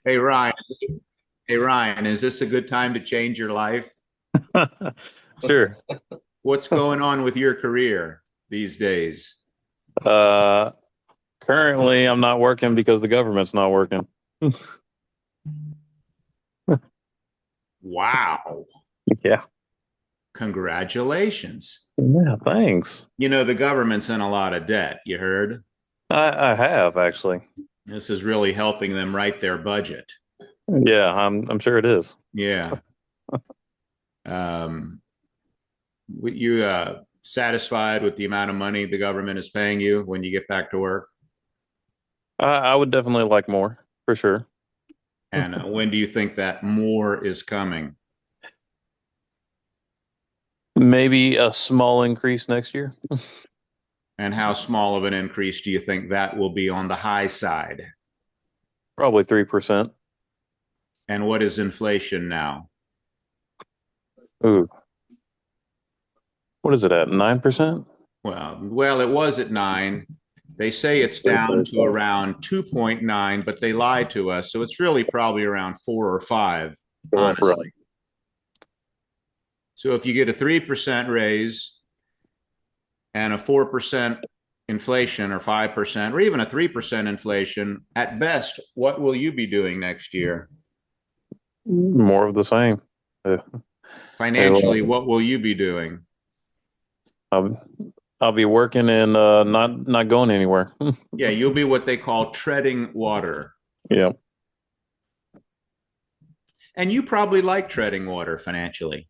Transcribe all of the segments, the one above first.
Hey Ryan, hey Ryan, is this a good time to change your life? Sure. What's going on with your career these days? Uh, Currently, I'm not working because the government's not working. Wow. Yeah. Congratulations. Yeah, thanks. You know, the government's in a lot of debt, you heard? I have actually. This is really helping them write their budget. Yeah, I'm sure it is. Yeah. Um, you satisfied with the amount of money the government is paying you when you get back to work? I would definitely like more for sure. And when do you think that more is coming? Maybe a small increase next year. And how small of an increase do you think that will be on the high side? Probably 3%. And what is inflation now? Ooh, what is it at? 9%? Well, it was at 9. They say it's down to around 2.9, but they lied to us. So it's really probably around 4 or 5, Right. honestly. So if you get a 3% raise and a 4% inflation or 5% or even a 3% inflation, at best, what will you be doing next year? More of the same. Yeah. Financially, what will you be doing? I'll, I'll be working and not going anywhere. Yeah, you'll be what they call treading water. Yeah. And you probably like treading water financially.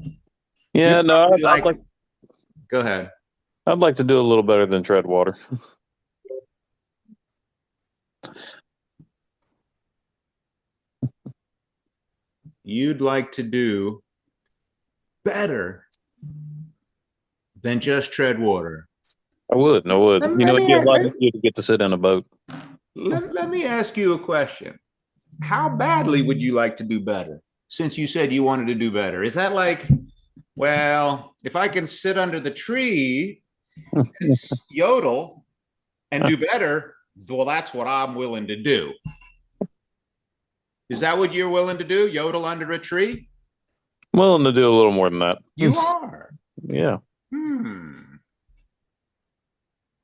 You Yeah, no, probably like, go ahead. I'd like to do a little better than tread water. You'd like to do better than just tread water. I would. Let, You let know, it'd me be a lot easier to get to sit in a boat. let me ask you a question. How badly would you like to do better? Since you said you wanted to do better, is that like, well, if I can sit under the tree and yodel and do better, well, that's what I'm willing to do. Is that what you're willing to do? Yodel under a tree? Willing to do a little more than that. You are. Yeah, Hmm.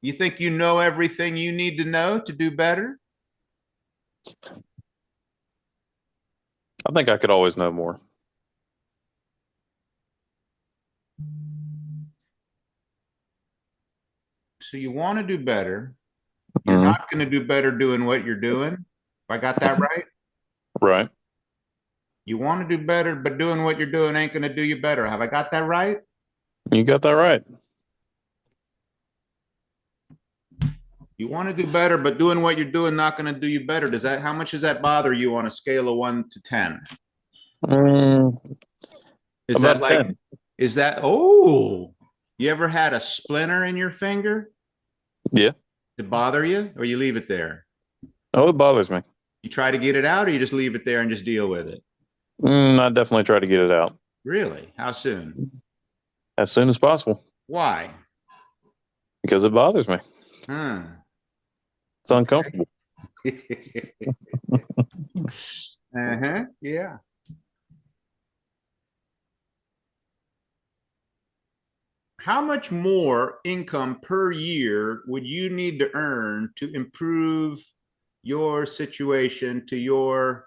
You think you know everything you need to know to do better? I think I could always know more. So you want to do better. You're Hmm. not going to do better doing what you're doing. If I got that right? Right. You want to do better, but doing what you're doing ain't going to do you better. Have I got that right? You got that right. You want to do better, but doing what you're doing not going to do you better. Does that, how much does that bother you on a scale of 1 to 10? Mm, Is that about like, 10. is that, oh, you ever had a splinter in your finger Yeah. to bother you, or you leave it there? Oh, it bothers me. You try to get it out, or you just leave it there and just deal with it? I definitely try to get it out Really? How soon? as soon as possible Why? because it bothers me. Hmm. It's uncomfortable. Uh-huh. Yeah. How much more income per year would you need to earn to improve your situation to your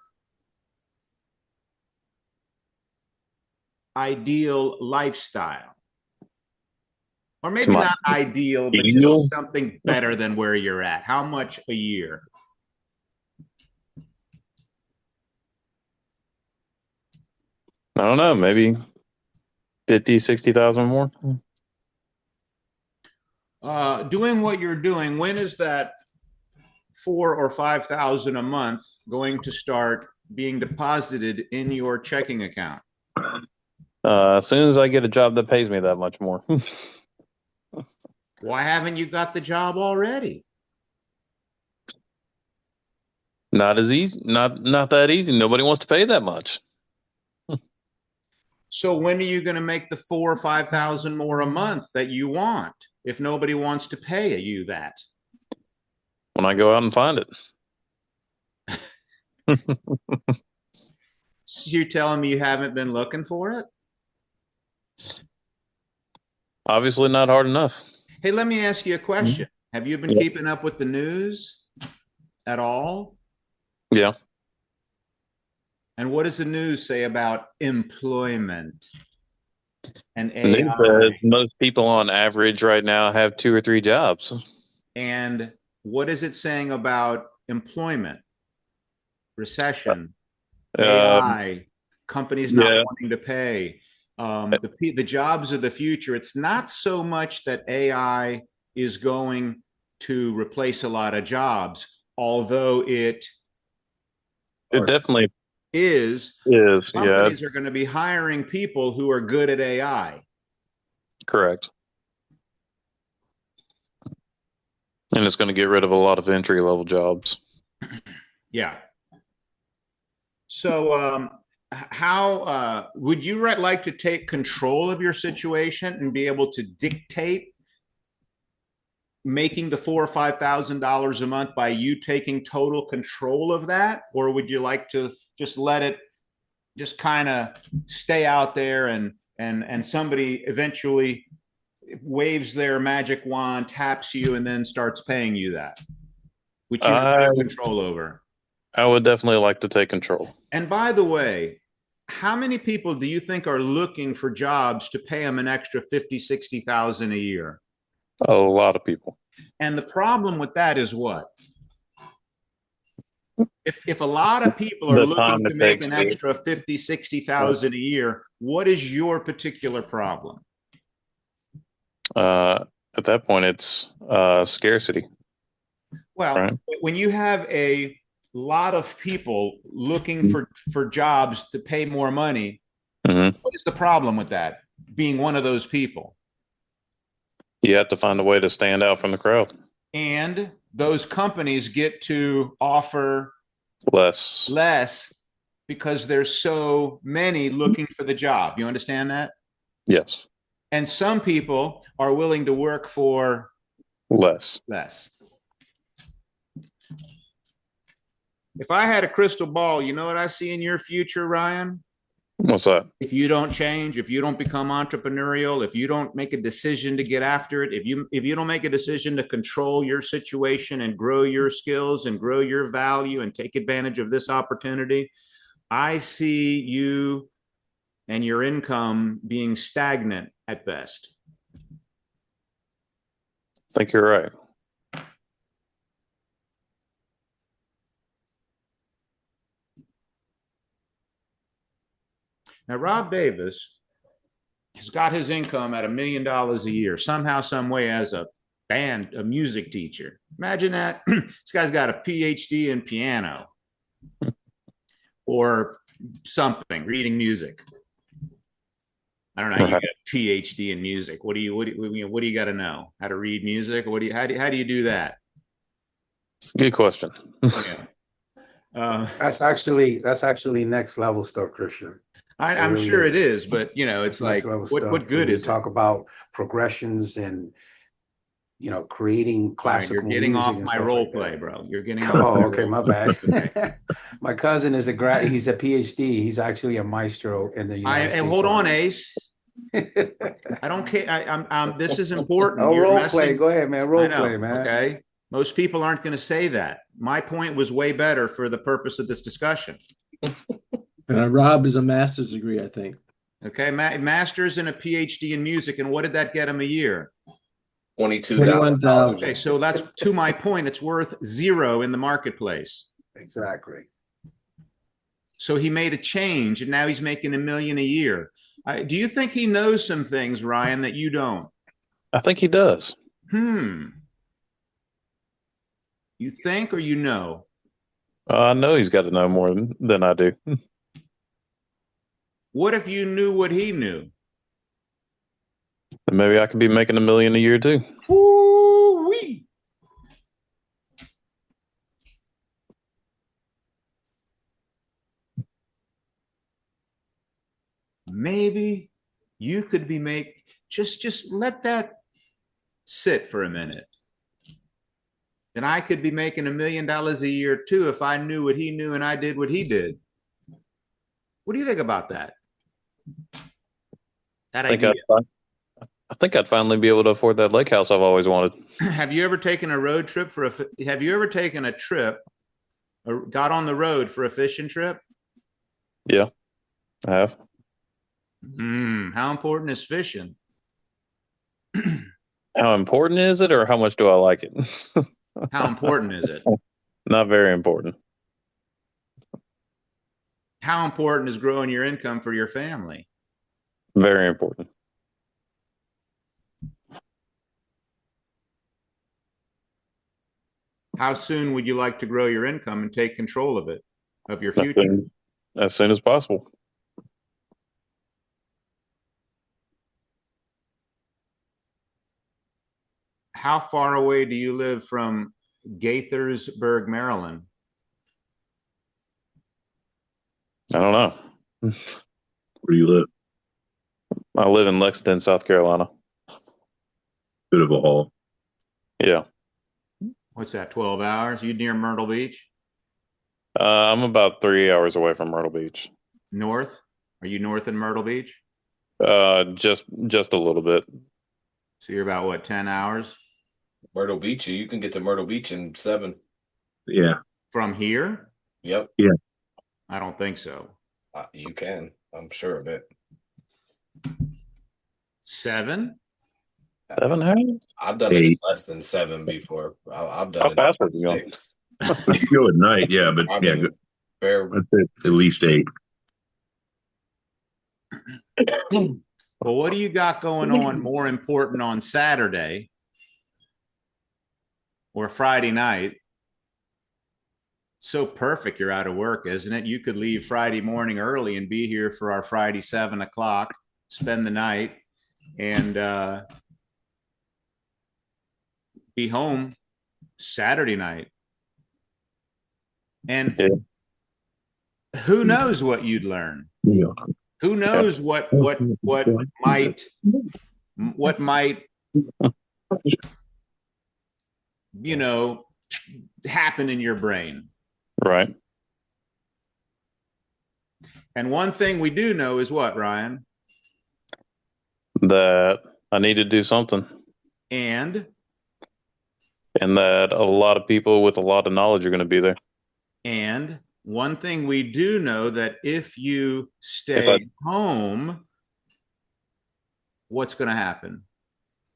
ideal lifestyle? Or It's maybe my not ideal, but ideal. just something better than where you're at. How much a year? I don't know, maybe 50, 60,000 more. Doing what you're doing, when is that 4 or 5 thousand a month going to start being deposited in your checking account? As soon as I get a job that pays me that much more. Why haven't you got the job already? Not as easy. Not that easy. Nobody wants to pay that much. So when are you going to make the 4 or 5 thousand more a month that you want if nobody wants to pay you that? When I go out and find it. So you're telling me you haven't been looking for it? Obviously not hard enough. Hey, let me ask you a Mhm. question. Have you been Yeah. keeping up with the news at all? Yeah. And what does the news say about employment and The news AI? says most people on average right now have two or three jobs. And what is it saying about employment, recession, Um, AI, companies not yeah, wanting to pay, the jobs of the future? It's not so much that AI is going to replace a lot of jobs, although it it or definitely is. is. Yeah, Companies are going to be hiring people who are good at AI. correct. And it's going to get rid of a lot of entry level jobs. Yeah. So, how would you like to take control of your situation and be able to dictate making the $4,000 or $5,000 a month by you taking total control of that, or would you like to just let it just kind of stay out there and somebody eventually waves their magic wand, taps you, and then starts paying you that, which you have I no control over? I would definitely like to take control. And by the way, how many people do you think are looking for jobs to pay them an extra 50, 60,000 a year? A lot of people. And the problem with that is what? If a lot of people are The looking time to it make takes an to, extra 50, 60,000 a year, what is your particular problem? uh, at that point, it's scarcity, Well, right? when you have a lot of people looking for jobs to pay more money, Hmm. what is the problem with that? Being one of those people. You have to find a way to stand out from the crowd. And those companies get to offer Less, less because there's so many looking for the job. You understand that? yes, And some people are willing to work for less. less. If I had a crystal ball, you know what I see in your future, Ryan? What's that? If you don't change, if you don't become entrepreneurial, if you don't make a decision to get after it, if you don't make a decision to control your situation and grow your skills and grow your value and take advantage of this opportunity, I see you and your income being stagnant at best. I think you're right. Now, Rob Davis has got his income at $1 million a year, somehow, some way, as a music teacher. Imagine that. This guy's got a PhD in piano or something, reading music. I don't know how you Right. get a PhD in music. What do you got to know? How to read music? How do you do that? It's a good question. Yeah. Uh, That's actually next level stuff, Christian. It I'm really sure it is. is, but it's That's next like, level what stuff. good When you is it? talk about progressions and creating All right, you're classical getting music off and my stuff role like play, that. bro. You're getting off my Oh, okay, role my play. bad. Okay. My cousin is a grad. He's a PhD. He's actually a maestro in the I United and States hold on, Army. Ace. I don't care. This is important. Oh, You're role play. messing. Go ahead, man. I Role play, know. man. Okay. Most people aren't going to say that. My point was way better for the purpose of this discussion. Rob is a master's degree, I think. Okay. Master's and a PhD in music. And what did that get him a year? $21,000. Okay. So that's to my point. It's worth zero in the marketplace. Exactly. So he made a change and now he's making $1 million a year. Do you think he knows some things, Ryan, that you don't? I think he does. Hmm. You think or you know? I know he's got to know more than I do. What if you knew what he knew? Maybe I could be making $1 million a year too. Woo-wee. Maybe you could be just let that sit for a minute. then I could be making $1 million a year too if I knew what he knew and I did what he did. What do you think about that? That I think idea. I think I'd finally be able to afford that lake house I've always wanted. Have you ever taken a road trip have you ever taken a trip or got on the road for a fishing trip? Yeah, I have. How important is fishing? How important is it, or how much do I like it? How important is it? Not very important. How important is growing your income for your family? Very important. How soon would you like to grow your income and take control of it, of your As future? as soon as possible. How far away do you live from Gaithersburg, Maryland? I don't know. Where do you live? I live in Lexington, South Carolina. Bit of a haul. Yeah. What's that, 12 hours? You near Myrtle Beach? I'm about 3 hours away from Myrtle Beach. North? Are you north in Myrtle Beach? Just a little bit. So you're about what, 10 hours? Myrtle Beach, you can get to Myrtle Beach in 7. Yeah. From here? Yep. Yeah. I don't think so. You can. I'm sure of it. 7? 7 hours? I've done it in 8. less than 7 before. I've done How it fast in were you going? 6. Let's go at night. Yeah, but I yeah, mean, good. fair. I'd say at least 8. Well, what do you got going on more important on Saturday or Friday night? So perfect you're out of work, isn't it? You could leave Friday morning early and be here for our Friday 7 o'clock, spend the night, and be home Saturday night. And who knows what you'd learn? Yeah. Who knows what might happen in your brain. Right. And one thing we do know is what, Ryan? That I need to do something. And that a lot of people with a lot of knowledge are going to be there. And one thing we do know that if you stay home, what's going to happen?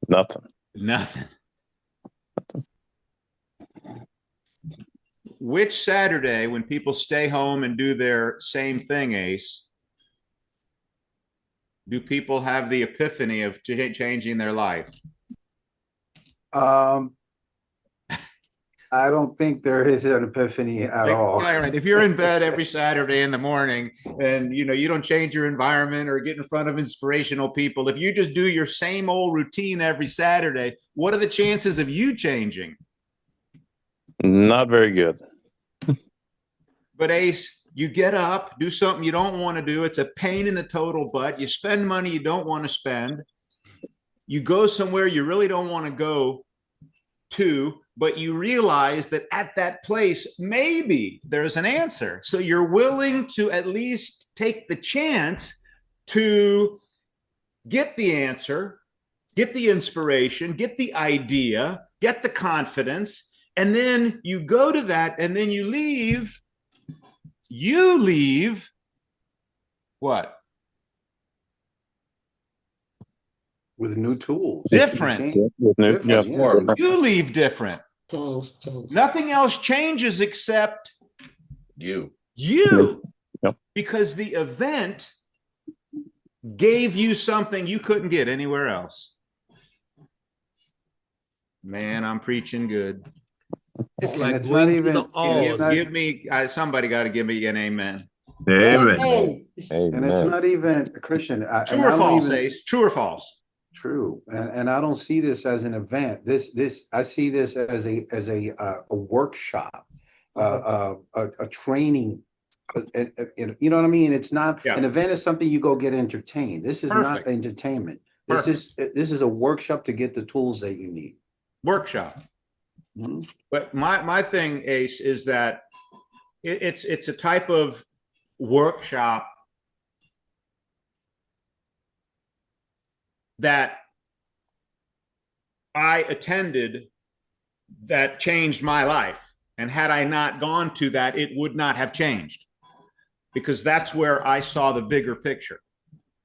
Nothing. Nothing. Which Saturday, when people stay home and do their same thing, Ace, do people have the epiphany of changing their life? I don't think there is an epiphany at all. Right. If you're in bed every Saturday in the morning and you don't change your environment or get in front of inspirational people, if you just do your same old routine every Saturday, what are the chances of you changing? Not very good. But Ace, you get up, do something you don't want to do. It's a pain in the total butt. You spend money you don't want to spend. You go somewhere you really don't want to go to, but you realize that at that place, maybe there's an answer. So you're willing to at least take the chance to get the answer, get the inspiration, get the idea, get the confidence, and then you go to that, and then you leave. You leave what? With new tools. Different. Yeah. You leave different. Nothing else changes except You. Yep. Because the event gave you something you couldn't get anywhere else. Man, I'm preaching good. It's And like it's going not to even- the it's all. not- Give me somebody got to give me an amen. Amen. And it's not even Christian. True or false, Ace? True or false? True, and I don't see this as an event. I see this as a workshop, a training. You know what I mean? It's not an event. Is something you go get entertained. This is not entertainment. This is a workshop to get the tools that you need. Workshop. Mhm. But my thing, Ace, is that it's a type of workshop that I attended that changed my life. And had I not gone to that, it would not have changed, because that's where I saw the bigger picture.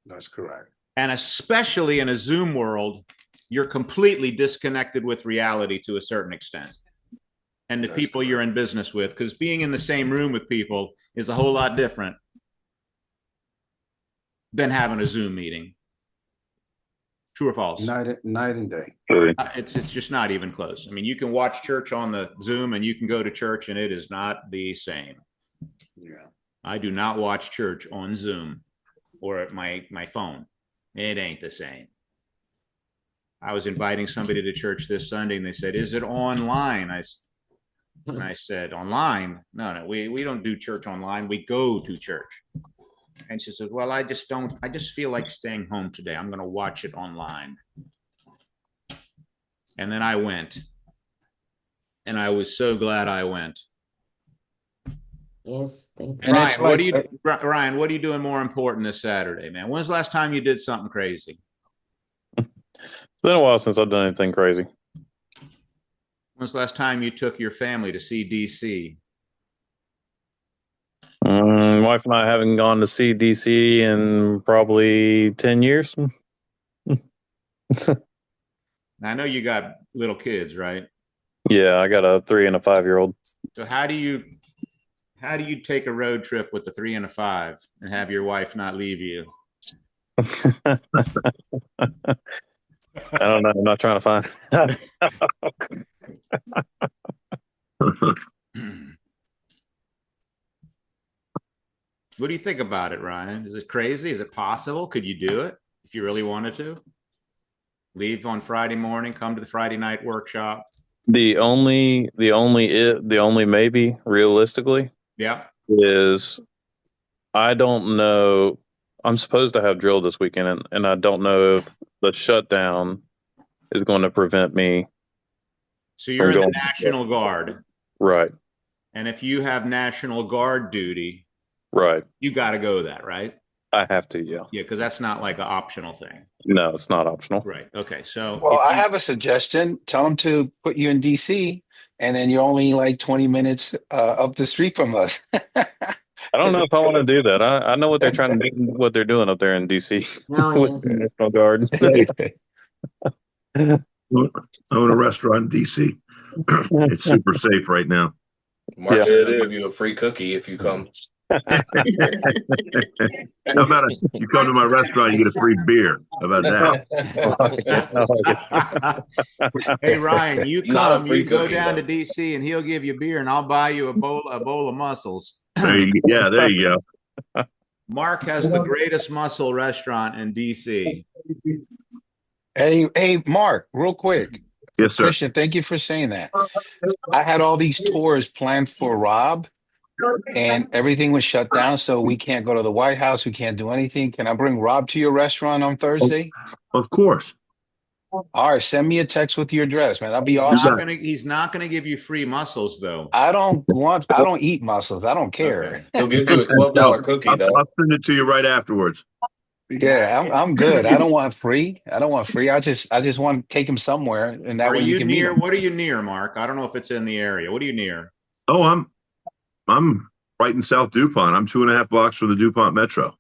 That's correct. And especially in a Zoom world, you're completely disconnected with reality to a certain extent, and the That's people you're in business with, because being in the same room with people is a whole lot different than having a Zoom meeting. True or false? Night and day. It's just not even close. I mean, you can watch church on the Zoom and you can go to church and it is not the same. Yeah. I do not watch church on Zoom or at my phone. It ain't the same. I was inviting somebody to church this Sunday and they said, "Is it online?" I said, "Online? No, we don't do church online. We go to church." And she said, "Well, I just feel like staying home today. I'm going to watch it online." And then I went. And I was so glad I went. Yes, thank you. And it's Ryan, what are you doing more important this Saturday, man? When's the last time you did something crazy? It's been a while since I've done anything crazy. When's the last time you took your family to see DC? Wife and I haven't gone to see DC in probably 10 years. Now, I know you got little kids, right? Yeah, I got a 3 and a 5-year-old. So how do you take a road trip with the 3 and a 5 and have your wife not leave you? I don't know. I'm not trying to find. What do you think about it, Ryan? Is it crazy? Is it possible? Could you do it if you really wanted to? Leave on Friday morning, come to the Friday night workshop. The only maybe realistically Yeah. is I don't know. I'm supposed to have drill this weekend, and I don't know if the shutdown is going to prevent me. So you're in the going National Guard. Right. And if you have National Guard duty, right, you got to go that, right? I have to, yeah. Yeah, because that's not like an optional thing. No, it's not optional. Right. Okay. So Well, I have a suggestion. Tell them to put you in DC, and then you're only like 20 minutes up the street from us. I don't know if I want to do that. I know what they're trying to do, what they're doing up there in DC No, with the National Guard. I own a restaurant in DC. It's super safe right now. Mark Yeah. said he'll give you a free cookie if you come. How about you come to my restaurant, you get a free beer? How about that? Hey, Ryan, you Not a come, free you go cookie, down though. to DC and he'll give you beer and I'll buy you a bowl of mussels. There you go. Mark has the greatest mussel restaurant in DC. Hey, Mark, real quick. Yes, sir. Christian, thank you for saying that. I had all these tours planned for Rob, and everything was shut down, so we can't go to the White House. We can't do anything. Can I bring Rob to your restaurant on Thursday? Of course. All right, send me a text with your address, man. That'd be awesome. He's not gonna give you free mussels though. I don't eat mussels. I don't care. Okay. He'll give you a $12 cookie, I'll though. send it to you right afterwards. Yeah, I'm good. I don't want free. I just want to take him somewhere, and that Are way you you can meet near? him. What are you near, Mark? I don't know if it's in the area. What are you near? Oh, I'm right in South DuPont. I'm 2.5 blocks from the DuPont Metro.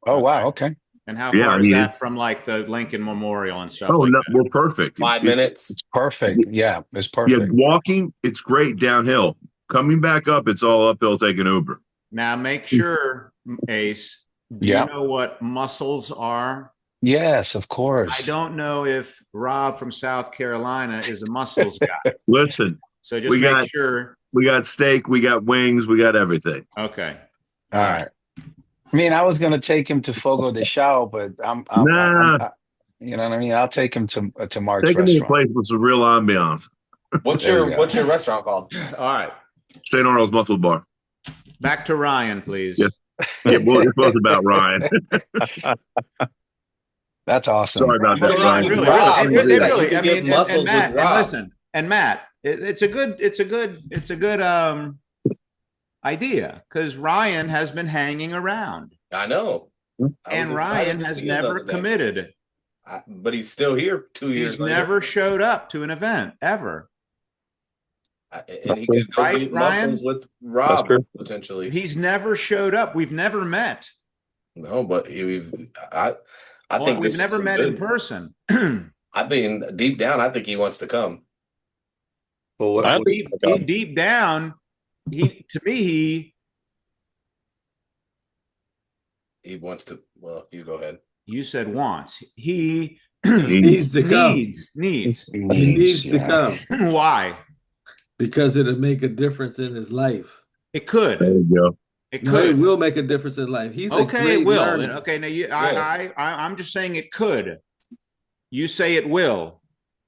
Oh wow, okay. And how Yeah, far I is mean, that it's- from like the Lincoln Memorial and stuff Oh, like no, that? we're perfect. 5 minutes. It's perfect. Yeah, it's Yeah, perfect. walking, it's great downhill. Coming back up, it's all uphill. Take an Uber. Now make sure, Ace, do Yeah. you know what mussels are? Yes, of I course. don't know if Rob from South Carolina is a mussels guy. Listen, So just We make got- sure. we got steak, we got wings, we got everything. Okay. All right. I mean, I was gonna take him to Fogo de Chao, but you know what I mean. I'll take him to Mark's Take them to a restaurant. place with some real ambiance. What's There you your go. What's your restaurant called? All right. St. Arnold's Muscle Bar. Back to Ryan, please. Yes. Yeah, well, it's both about Ryan. That's awesome. Sorry about Put that, it on Ryan. with Really, Rob. really, You I can get mean, mussels and Matt, with Rob. and listen, And Matt, it's a good idea because Ryan has been hanging around I know. I was and excited Ryan to has see him the never other day. committed. But he's still here 2 years He's later. never showed up to an event ever. And he could go Right, get Ryan? muscles with That's Rob true. potentially. He's never showed up. We've never met. No, but I think We've this is never some met in good. person. I mean, deep down, I think he wants to come. Well, what, I what think Deep down, to me, He wants to. Well, you go ahead. you said wants. He Needs to come. needs. He needs to Yeah. come Why? because it'll make a difference in his life. It There could. you go. It No, it could. will make a difference in life. He's a Okay, it great will. learner. Okay, now Yeah. I'm just saying it could. You say it will.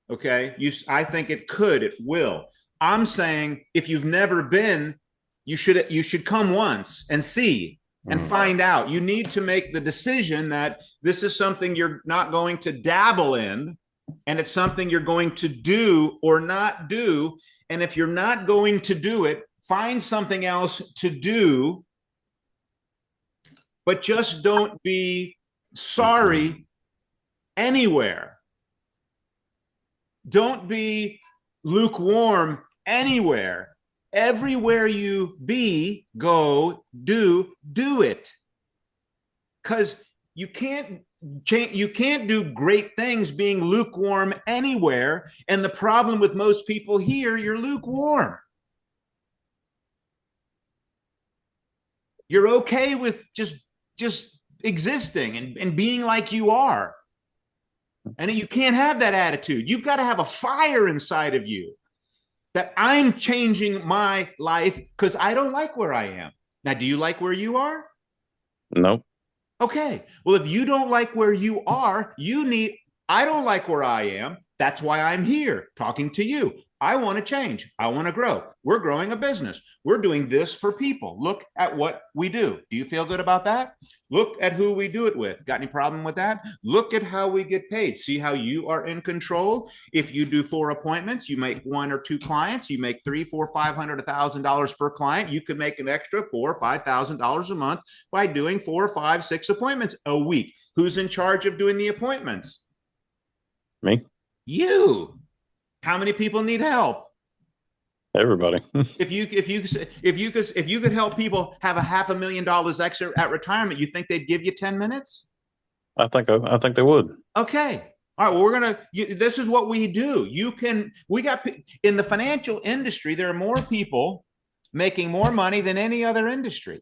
Okay. I think it could. It will. I'm saying if you've never been, you should come once and see and find out. You need to make the decision that this is something you're not going to dabble in, and it's something you're going to do or not do. And if you're not going to do it, find something else to do, but just don't be sorry anywhere. Don't be lukewarm anywhere. Everywhere you go, do it. Because you can't do great things being lukewarm anywhere. And the problem with most people here, you're lukewarm. You're okay with just existing and being like you are. And you can't have that attitude. You've got to have a fire inside of you that I'm changing my life because I don't like where I am. Now, do you like where you are? no. Okay. Well, if you don't like where you are, I don't like where I am. That's why I'm here talking to you. I want to change. I want to grow. We're growing a business. We're doing this for people. Look at what we do. Do you feel good about that? Look at who we do it with. Got any problem with that? Look at how we get paid. See how you are in control. If you do 4 appointments, you make 1 or 2 clients. You make 3, 4, 500, $1,000 per client. You could make an extra $4,000 or $5,000 a month by doing 4, 5, 6 appointments a week. Who's in charge of doing the appointments? Me. You. How many people need help? Everybody. If you could help people have $500,000 extra at retirement, you think they'd give you 10 minutes? I think they would. Okay. All right. Well, this is what we do. We got in the financial industry, there are more people making more money than any other industry.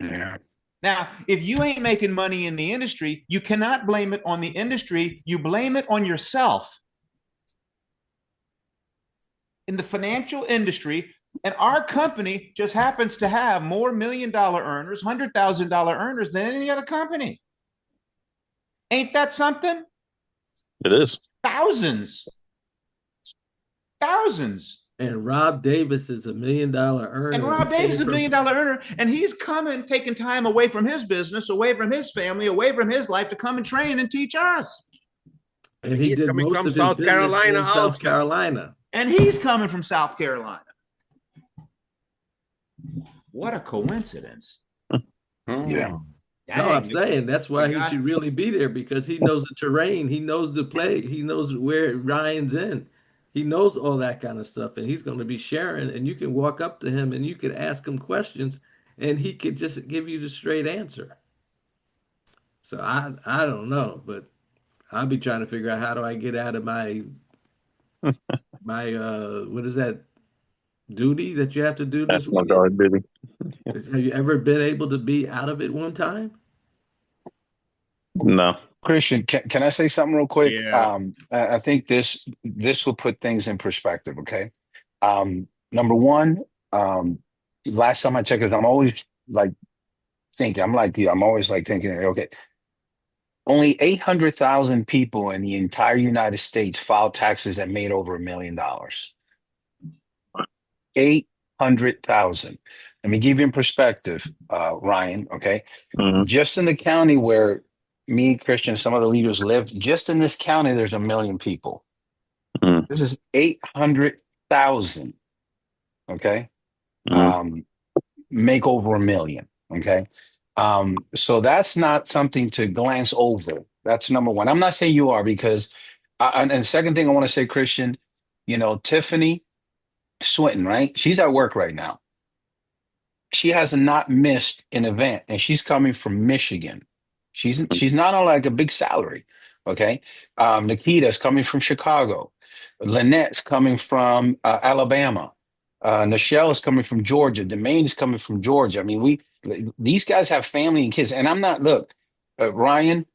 Yeah. Now, if you ain't making money in the industry, you cannot blame it on the industry. You blame it on yourself. In the financial industry, and our company just happens to have more $1 million earners, $100,000 earners than any other company. Ain't that something? It is. Thousands. And Rob Davis is $1 million earner. And Rob Davis is $1 million earner, and he's coming, taking time away from his business, away from his family, away from his life to come and train and teach us. And he He's did coming most from of his South business Carolina in South also. Carolina. And he's coming from South Carolina. What a coincidence. Yeah. No, I'm saying that's why he should really be there because he knows the terrain, he knows the play, he knows where Ryan's in. He knows all that kind of stuff, and he's going to be sharing. And you can walk up to him and you can ask him questions, and he could just give you the straight answer. So I don't know, but I'll be trying to figure out how do I get out of my what is that duty that you have to do this National weekend? Guard duty. Have you ever been able to be out of it one time? No. Christian, can I say something real quick? Yeah. I think this will put things in perspective. Okay. Number one, last time I checked, because I'm always like thinking, I'm like you, I'm always like thinking, okay, only 800,000 people in the entire United States filed taxes that made over $1 million. 800,000. Let me give you in perspective, Ryan. Okay. Mhm. Just in the county where me, Christian, some of the leaders live, just in this county, there's 1 million people. Mhm. This is 800,000. Okay. Mm. Make over 1 million. Okay. So that's not something to glance over. That's number one. I'm not saying you are because, and the second thing I want to say, Christian, Tiffany Swinton, right? She's at work right now. She has not missed an event, and she's coming from Michigan. She's not on like a big salary. Okay. Nikita's coming from Chicago. Lynette's coming from Alabama. Nichelle is coming from Georgia. Demaine is coming from Georgia. I mean, these guys have family and kids. And I'm not, look, Ryan,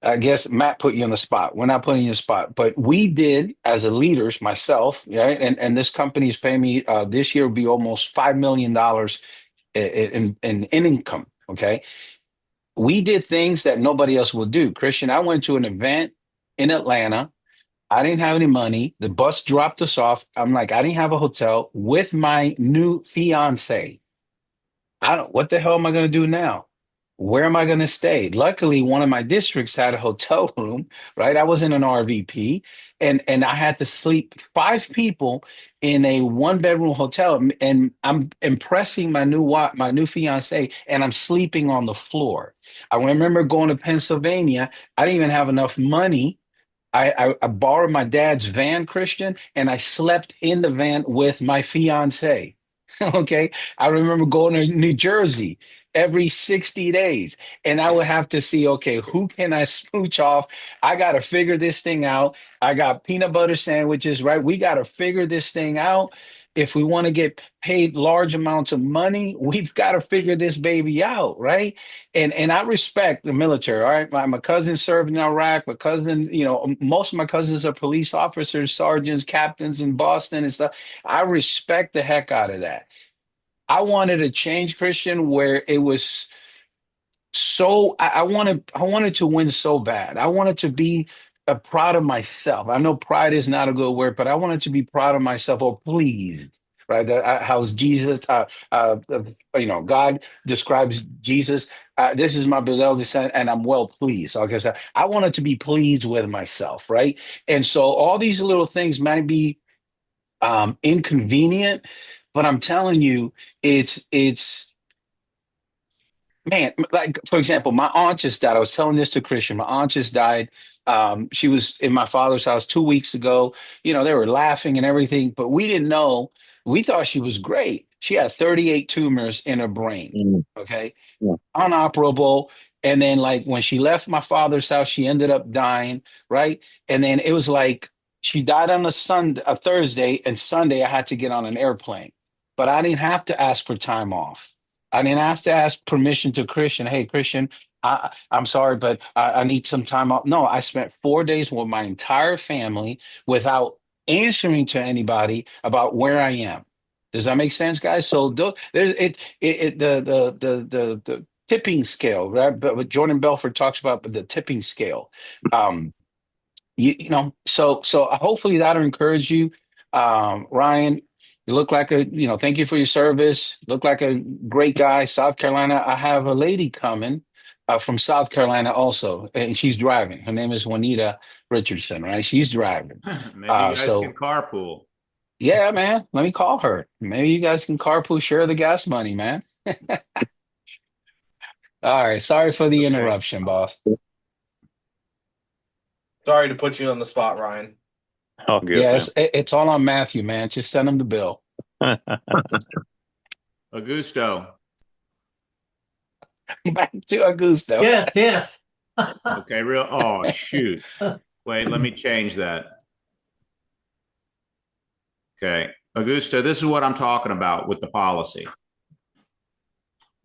I guess Matt put you on the spot. We're not putting you on the spot, but we did as a leaders, myself, right? And this company is paying me this year will be almost $5 million in income. Okay. We did things that nobody else will do. Christian, I went to an event in Atlanta. I didn't have any money. The bus dropped us off. I'm like, I didn't have a hotel with my new fiance. What the hell am I going to do now? Where am I going to stay? Luckily, one of my districts had a hotel room, right? I was in an RVP and I had to sleep 5 people in a 1 bedroom hotel. And I'm impressing my new fiance and I'm sleeping on the floor. I remember going to Pennsylvania. I didn't even have enough money. I borrowed my dad's van, Christian, and I slept in the van with my fiance. Okay. I remember going to New Jersey every 60 days, and I would have to see, okay, who can I smooch off? I got to figure this thing out. I got peanut butter sandwiches, right? We got to figure this thing out. If we want to get paid large amounts of money, we've got to figure this baby out, right? And I respect the military. All right. My cousin served in Iraq. My cousin, most of my cousins are police officers, sergeants, captains in Boston and stuff. I respect the heck out of that. I wanted a change, Christian, where it was so I wanted to win so bad. I wanted to be proud of myself. I know pride is not a good word, but I wanted to be proud of myself or pleased. Right? How's Jesus? God describes Jesus. This is my beloved son, and I'm well pleased. So, like I wanted to be pleased with myself, right? And so, all these little things might be inconvenient, but I'm telling you, it's man, like for example, my aunt just died. I was telling this to Christian. My aunt just died. She was in my father's house 2 weeks ago. They were laughing and everything, but we didn't know. We thought she was great. She had 38 tumors in her brain. Mm. Okay, Yeah. unoperable. And then, like, when she left my father's house, she ended up dying, right? And then it was like she died on a Thursday, and Sunday I had to get on an airplane. But I didn't have to ask for time off. I didn't have to ask permission to Christian. Hey, Christian, I'm sorry, but I need some time off. No, I spent 4 days with my entire family without answering to anybody about where I am. Does that make sense, guys? So there's the tipping scale, right? But what Jordan Belfort talks about the tipping scale. Um, so hopefully that'll encourage you. Ryan, you look like thank you for your service. Look like a great guy. South Carolina. I have a lady coming from South Carolina also, and she's driving. Her name is Juanita Richardson, right? She's driving. Maybe you guys can So carpool. yeah, man. Let me call her. Maybe you guys can carpool, share the gas money, man. All right. Sorry for the Okay. interruption, boss. Sorry to put you on the spot, Ryan. All good, Yeah, man. it's all on Matthew, man. Just send him the bill. Augusto. Back to Augusto. Yes. Okay, oh, shoot. Wait, let me change that. Okay. Augusto, this is what I'm talking about with the policy.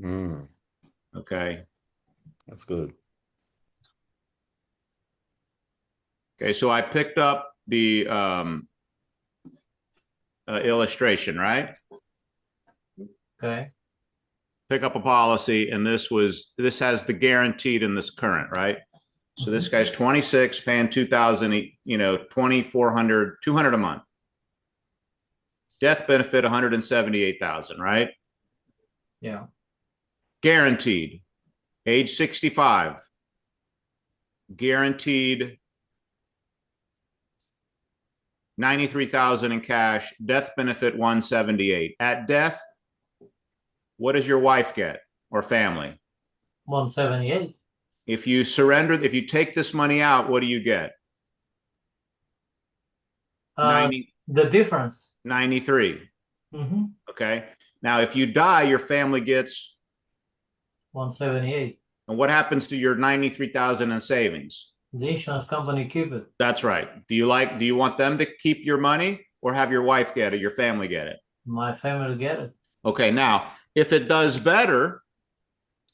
Okay. That's good. Okay, so I picked up the illustration, right? Okay. Pick up a policy, and this has the guaranteed in this current, right? So this guy's 26, paying 2,000, 2,400, 200 a month. Death benefit 178,000, right? Yeah. Guaranteed. Age 65. Guaranteed 93,000 in cash, death benefit 178. At death, what does your wife get or family? 178. If you surrender, if you take this money out, what do you get? 90, The difference. 93. Mm-hmm. Okay. Now, if you die, your family gets 178. And what happens to your 93,000 in savings? The insurance company keep it. That's right. Do you want them to keep your money or have your wife get it, your family get it? My family get it. Okay. Now, if it does better,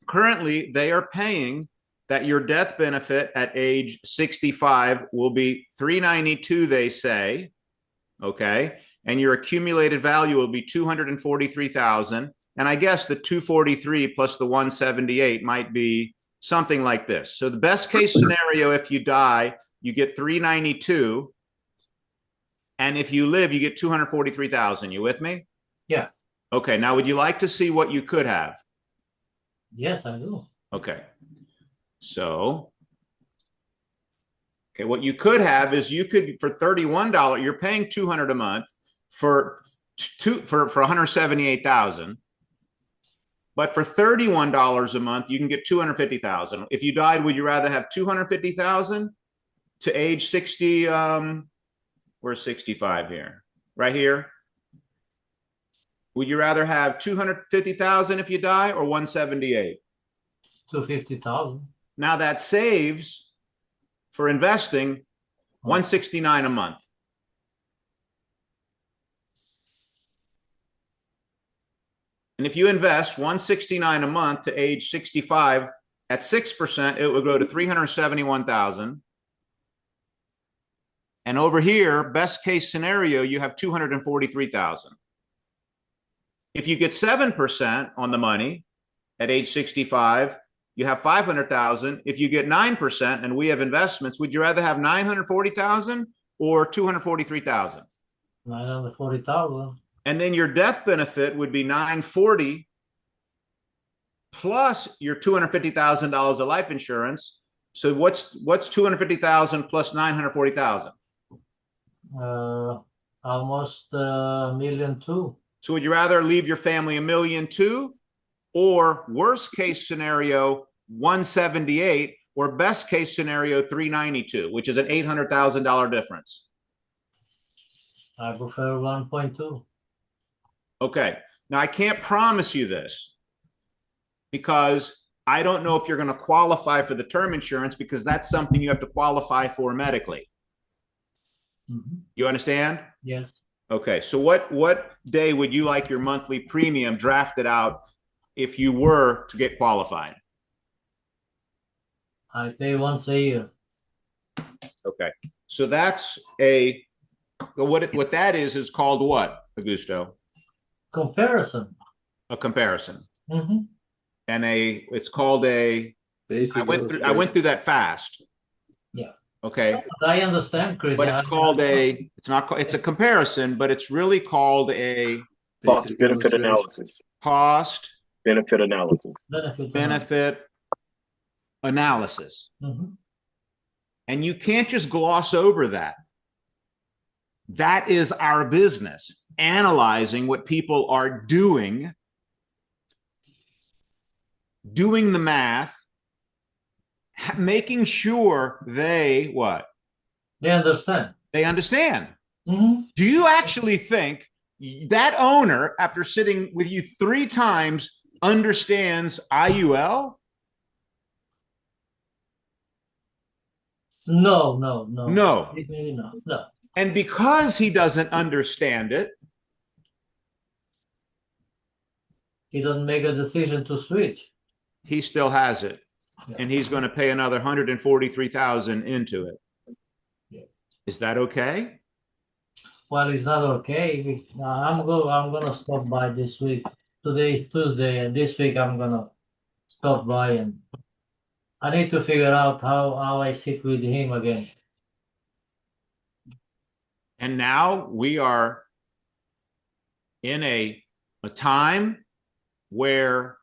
currently they are paying that your death benefit at age 65 will be 392, they say. Okay. And your accumulated value will be 243,000. And I guess the 243 plus the 178 might be something like this. So the best case scenario, if you die, you get 392. And if you live, you get 243,000. You with me? Yeah. Okay. Now, would you like to see what you could have? Yes, I do. Okay. So, okay, what you could have is you could, for $31, you're paying $200 a month for 178,000. But for $31 a month, you can get 250,000. If you died, would you rather have 250,000 to age 60? Where's 65 here? Right here. Would you rather have 250,000 if you die or 178? 250,000. Now that saves for investing 169 a month. And if you invest 169 a month to age 65 at 6%, it would go to 371,000. And over here, best case scenario, you have 243,000. If you get 7% on the money at age 65, you have 500,000. If you get 9% and we have investments, would you rather have 940,000 or 243,000? 940,000. And then your death benefit would be 940 plus your $250,000 of life insurance. So what's 250,000 plus 940,000? Almost $1.2 million. So would you rather leave your family $1.2 million or worst case scenario 178 or best case scenario 392, which is an $800,000 difference? I prefer 1.2. Okay. Now I can't promise you this because I don't know if you're going to qualify for the term insurance because that's something you have to qualify for medically. Mm-hmm. You understand? Yes. Okay. So what day would you like your monthly premium drafted out if you were to get qualified? I pay once a year. Okay. So that's what that is called what, Augusto? Comparison. A comparison. Mm-hmm. And it's called a Basic I went through that fast. Yeah. Okay. I understand, Chris. But it's a comparison, but it's really called a cost benefit analysis. Cost benefit analysis. Benefit analysis. Mm-hmm. And you can't just gloss over that. That is our business, analyzing what people are doing the math, making sure they what? They understand. They understand. Mm-hmm. Do you actually think that owner, after sitting with you 3 times, understands IUL? No. No. No. And because he doesn't understand it, he doesn't make a decision to switch. He still has it. Yeah. And he's going to pay another 143,000 into it. Yeah. Is that okay? Well, it's not okay. I'm gonna stop by this week. Today is Tuesday, and this week I'm gonna stop by, and I need to figure out how I sit with him again. And now we are in a time where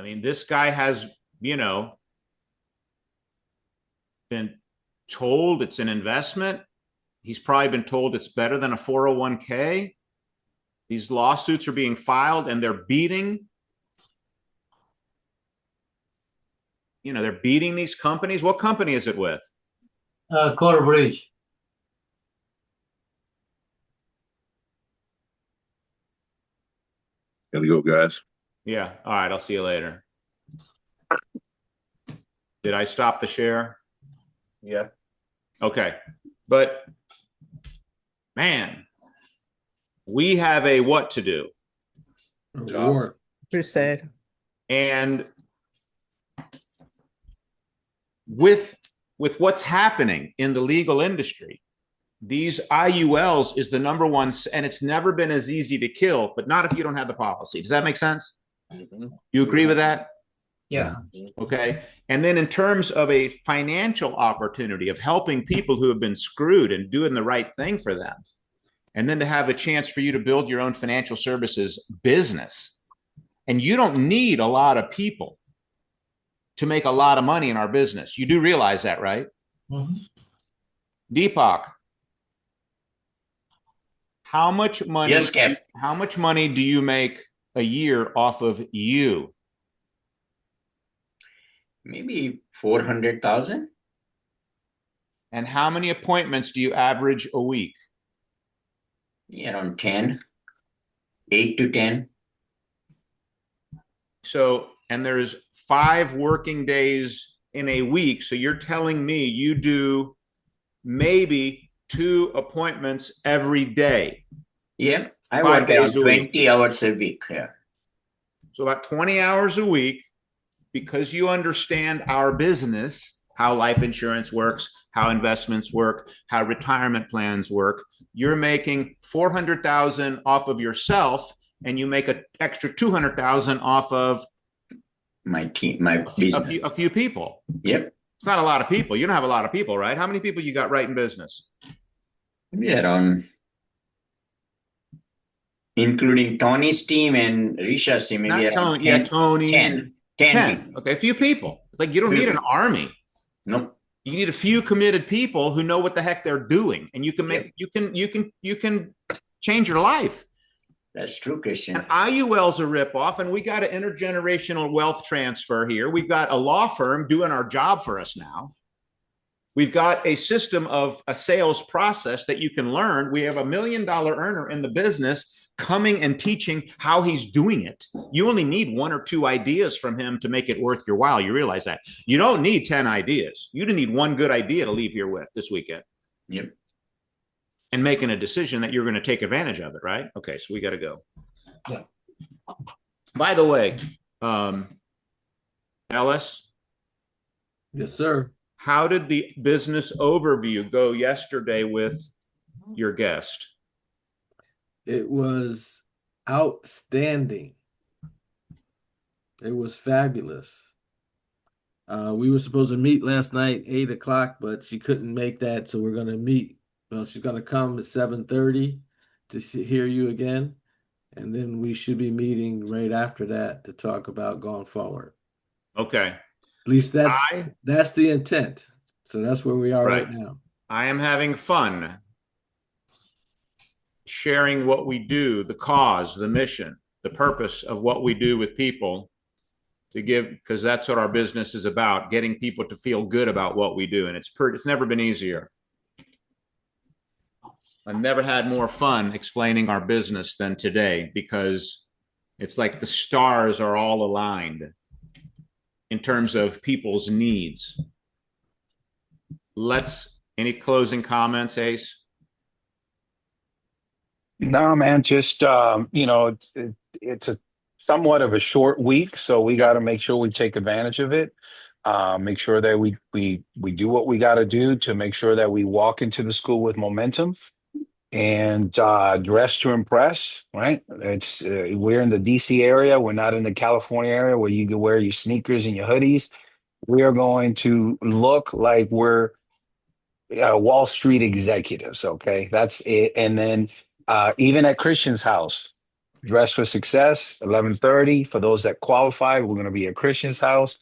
I mean, this guy has, you know, been told it's an investment. He's probably been told it's better than a 401k. These lawsuits are being filed and they're beating, they're beating these companies. What company is it with? Core Bridge. Gotta go, guys. Yeah. All right. I'll see you later. Did I stop the share? Yeah. Okay. But man, we have a what to do. War. Crusade. And with what's happening in the legal industry, these IULs is the number one, and it's never been as easy to kill, but not if you don't have the policy. Does that make sense? Mm-hmm. You agree with that? Yeah. Okay. And then in terms of a financial opportunity of helping people who have been screwed and doing the right thing for them, and then to have a chance for you to build your own financial services business. And you don't need a lot of people to make a lot of money in our business. You do realize that, right? Mm-hmm. Deepak, how much money? Yes, Cap. How much money do you make a year off of you? Maybe 400,000. And how many appointments do you average a week? Yeah, around 10, 8 to 10. So, and there's 5 working days in a week. So you're telling me you do maybe 2 appointments every day. Yeah, I 5 work around days a week. 20 hours a week. Yeah. So about 20 hours a week, because you understand our business, how life insurance works, how investments work, how retirement plans work. You're making 400,000 off of yourself, and you make an extra 200,000 off of my team, my business. A few people. Yep. It's not a lot of people. You don't have a lot of people, right? How many people you got right in business? Maybe around, including Tony's team and Risha's team, maybe Not around Tony. 10, Yeah, Tony. 10 people. Okay, a few people. It's like you don't need an army. Nope. You need a few committed people who know what the heck they're doing, and you can make you can change your life. That's true, Christian. And IUL's a ripoff, and we got an intergenerational wealth transfer here. We've got a law firm doing our job for us now. We've got a system of a sales process that you can learn. We have $1 million earner in the business coming and teaching how he's doing it. You only need 1 or 2 ideas from him to make it worth your while. You realize that. You don't need 10 ideas. You need 1 good idea to leave here with this weekend. Yep. And making a decision that you're going to take advantage of it, right? Okay, so we got to go. Yeah. By the way, Ellis? Yes, sir. How did the business overview go yesterday with your guest? It was outstanding. It was fabulous. We were supposed to meet last night, 8 o'clock, but she couldn't make that. So we're going to meet. Well, she's going to come at 7:30 to hear you again. And then we should be meeting right after that to talk about going forward. Okay. At least that's the intent. So that's where we are right now. I am having fun sharing what we do, the cause, the mission, the purpose of what we do with people to give, because that's what our business is about, getting people to feel good about what we do. And it's never been easier. I've never had more fun explaining our business than today, because it's like the stars are all aligned in terms of people's needs. Any closing comments, Ace? No, man, just it's a somewhat of a short week, so we got to make sure we take advantage of it. Make sure that we do what we got to do to make sure that we walk into the school with momentum and dress to impress. Right? It's we're in the DC area. We're not in the California area where you can wear your sneakers and your hoodies. We are going to look like we're Wall Street executives. Okay, that's it. And then even at Christian's house, Dress for Success, 11:30. For those that qualify, we're going to be at Christian's house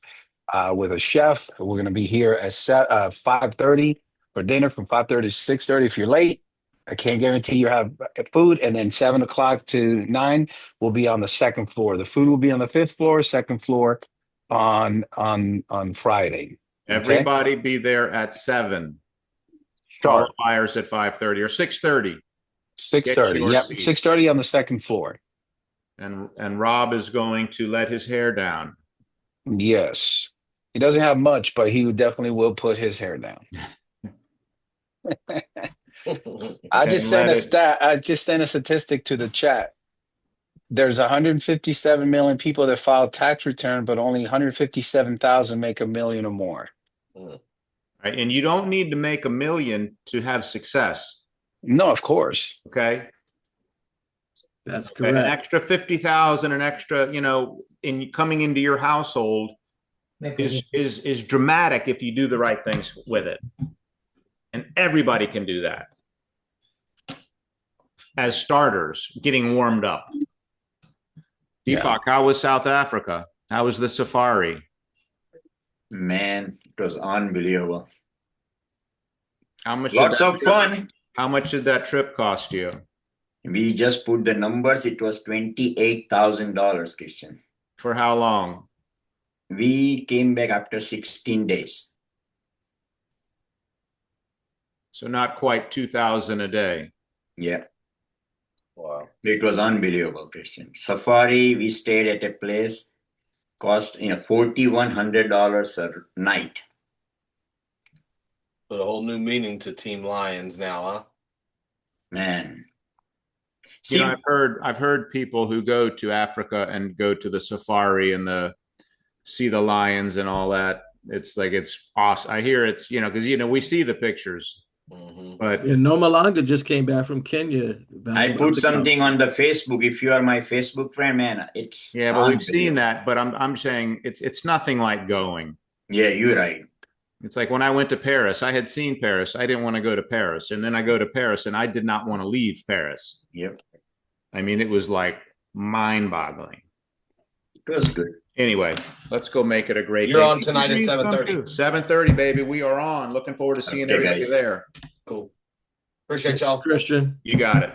with a chef. We're going to be here at 5:30 for dinner, from 5:30 to 6:30. If you're late, I can't guarantee you have food. And then 7 o'clock to 9 will be on the second floor. The food will be on the fifth floor, second floor on Friday. Everybody be there at 7. Sharp. Qualifiers at 5:30 or 6:30. 6:30. Yep, 6:30 on the second floor. And Rob is going to let his hair down. Yes. He doesn't have much, but he definitely will put his hair down. I just sent a statistic to the chat. There's 157 million people that file tax return, but only 157,000 make $1 million or more. Right. And you don't need to make $1 million to have success. No, of course. Okay. That's correct. An extra 50,000, an extra, in coming into your household is dramatic if you do the right things with it. And everybody can do that. As starters, getting warmed up. Deepak, how was South Africa? How was the safari? Man, it was unbelievable. How much? Lots of fun. How much did that trip cost you? We just put the numbers. It was $28,000, Christian. For how long? We came back after 16 days. So not quite 2,000 a day. Yeah. Wow. It was unbelievable, Christian. Safari, we stayed at a place, cost $4,100 a night. Put a whole new meaning to Team Lions now, huh? Man. See, I've heard people who go to Africa and go to the safari and see the lions and all that. It's like, it's awesome. I hear it's, because, we see the pictures. Mm-hmm. But Nomalanga just came back from Kenya. I put something on the Facebook. If you are my Facebook friend, man, it's but we've seen that. But I'm saying it's nothing like going. Yeah, you're right. It's like when I went to Paris, I had seen Paris. I didn't want to go to Paris, and then I go to Paris, and I did not want to leave Paris. Yep. I mean, it was like mind-boggling. It was good. Anyway, let's go make it a great day. You're on tonight at 7:30. 7:30, baby. We are on. Looking forward to seeing everybody there. Cool. Appreciate y'all. Christian. You got it.